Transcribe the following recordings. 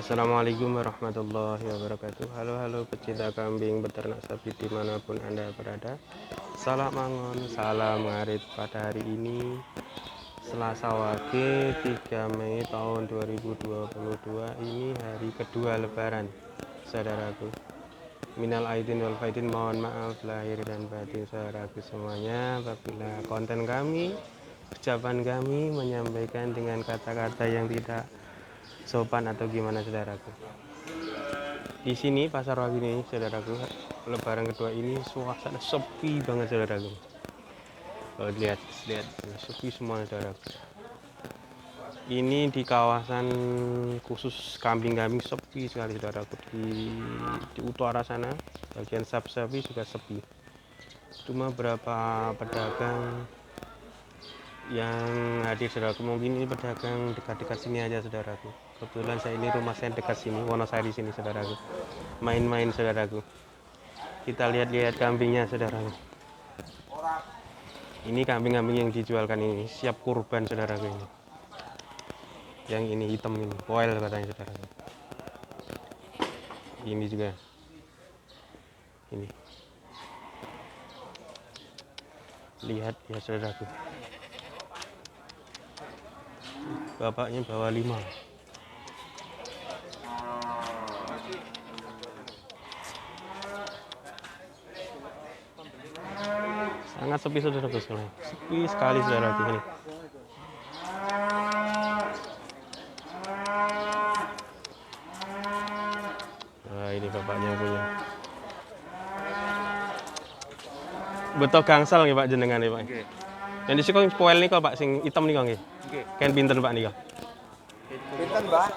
Assalamualaikum warahmatullahi wabarakatuh. Halo pecinta kambing, beternak sapi dimanapun Anda berada. Salam mangon, salam ngarit pada hari ini Selasa Wage 3 Mei tahun 2022. Ini hari kedua lebaran, saudaraku. Minal aidin wal faidin, mohon maaf lahir dan batin saudaraku semuanya apabila konten kami, ucapan kami menyampaikan dengan kata-kata yang tidak sopan atau gimana, saudaraku. Di sini pasar Wage ini, saudaraku, lebaran kedua ini suasana sepi banget, saudaraku. Oh, lihat sepi semua, saudaraku. Ini di kawasan khusus kambing-kambing sepi sekali, saudaraku. Di utara sana bagian sapi juga sepi. Cuma berapa pedagang yang hadir, saudaraku. Mungkin ini pedagang dekat-dekat sini aja, saudaraku. Kebetulan rumah saya dekat sini, Wonosari sini, saudaraku. Main-main, saudaraku. Kita lihat-lihat kambingnya, saudaraku. Ini kambing-kambing yang dijualkan ini siap kurban, saudaraku. Ini yang ini hitam ini poil katanya, saudaraku. Ini juga ini, lihat ya, saudaraku. Bapaknya bawa 5. Sangat sepi, saudaraku. Sepi sekali, saudaraku. Ini nah, ini bapaknya punya. Betul gangsal nggih Pak jenengan nih, Pak. Nggih. Yang disi kok poel nika Pak sing hitam nika nggih. Nggih. Ken pinten Pak nika? Pinten, Mbak?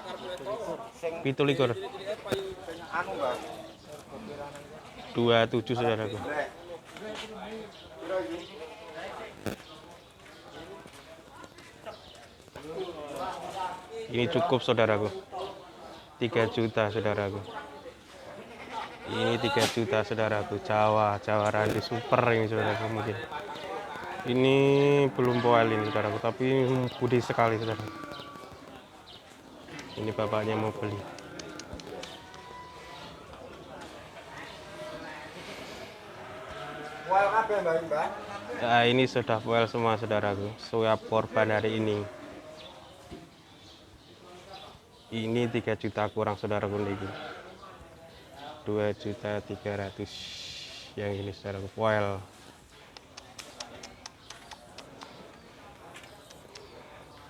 Sing 17. anu, Mbak. 27, saudaraku. Ini cukup, saudaraku. 3 juta, saudaraku. Ini 3 juta, saudaraku. Jawa Randu super ini, saudaraku. Mungkin ini belum poel ini, saudaraku, tapi budi sekali, saudaraku. Ini bapaknya mau beli. Poel kabeh, Mbak. Nah, ini sudah poel semua, saudaraku. Siap korban hari ini. Ini 3 juta kurang, saudaraku. Ini 2.300.000 yang ini, saudaraku, poel.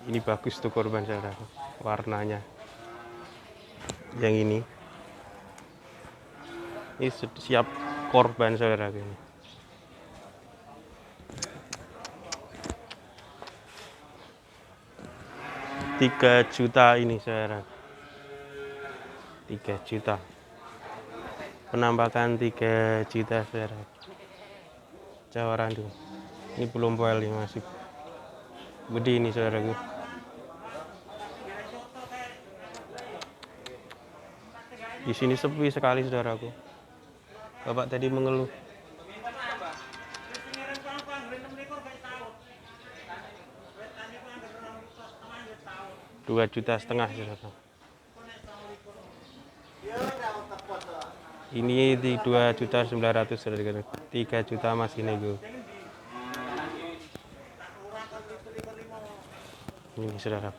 Ini bagus tuh korban, saudaraku, warnanya. Yang ini siap korban, saudaraku. Ini 3 juta ini, saudaraku. 3 juta. Penampakan 3 juta, saudaraku. Jawa Randu. Ini belum poel, ini masih gede ini, saudaraku. Di sini sepi sekali, saudaraku. Bapak tadi mengeluh. 2,5 juta, saudaraku. Ini di 2.900.000, saudaraku. 3 juta masih nego. Ini, saudaraku.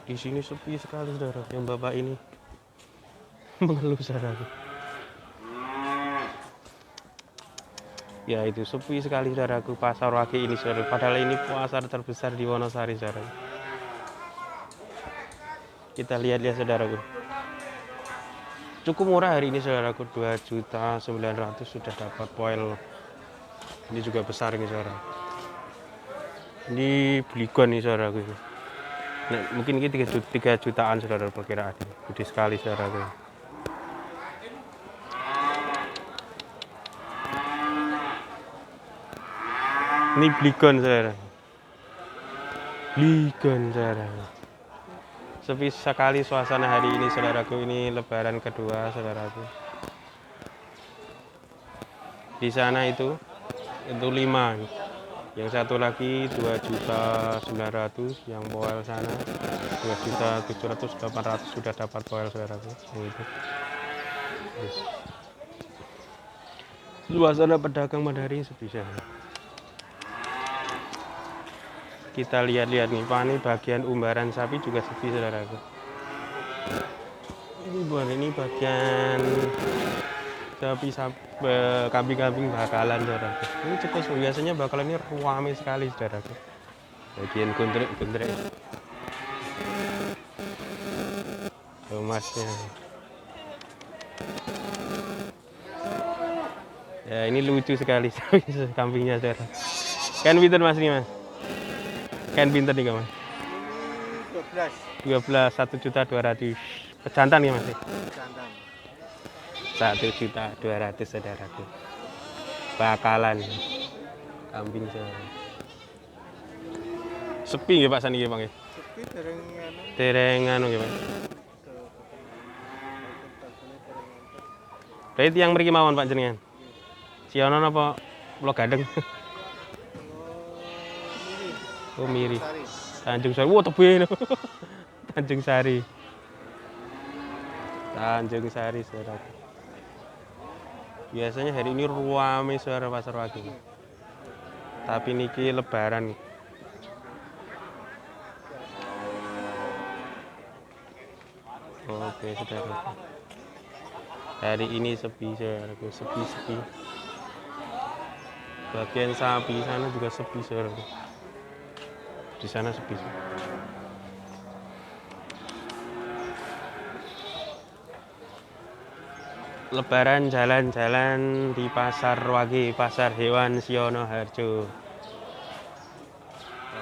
Di sini sepi sekali, saudara. Yang bapak ini mengeluh, saudaraku. Ya, itu sepi sekali, saudaraku, pasar Wage ini, saudara. Padahal ini pasar terbesar di Wonosari, saudara. Kita lihat-lihat, saudaraku. Cukup murah hari ini, saudaraku. 2.900.000 sudah dapat poel. Ini juga besar ini, saudara. Ini beligon nih, saudaraku. Nah, mungkin ini 3 jutaan, saudara, perkiraan. Gede sekali, saudaraku. Ini beligon, saudara. Beligon, saudara. Sepi sekali suasana hari ini, saudaraku. Ini lebaran kedua, saudaraku. Di sana itu 5. Yang satu lagi 2.900.000, yang poel sana 2.700.000, 800 sudah dapat poel saudaraku. Itu. Yes. Suasana pedagang pada hari ini sepi sekali. Kita lihat-lihat nih, Pak, ini bagian umbaran sapi juga sepi saudaraku. Ini bagian sapi, kambing-kambing bakalan saudaraku. Ini cukup biasanya bakalan ini ramai sekali saudaraku. Bagian gondrek-gondrek emasnya. Ya ini lucu sekali kambingnya saudara. Kan pinter mas nih mas? Kan pinter nih mas? 12 1.200.000 pejantan nih mas? Jantan. 1.200.000 saudaraku. Bakalan kambing saudara. Sepi ya Pak Sani ya Bang ya? Sepi Dereng anu ya Pak. Berarti yang mriki mawon Pak jenengan. Siono apa Pulau Gadeng? Oh Miri. Tanjung Sari. Wah tebih. Tanjung Sari. Tanjung Sari saudara. Biasanya hari ini ramai saudara pasar wage. Tapi niki lebaran. Oke saudara. Hari ini sepi saudaraku, sepi. Bagian sapi sana juga sepi saudaraku. Di sana sepi. Lebaran jalan-jalan di pasar wage, pasar hewan Siono Harjo.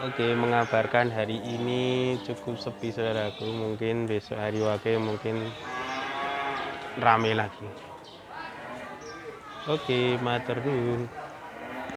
Oke, mengabarkan hari ini cukup sepi saudaraku. Mungkin besok hari wage mungkin rame lagi. Oke, matur nuwun.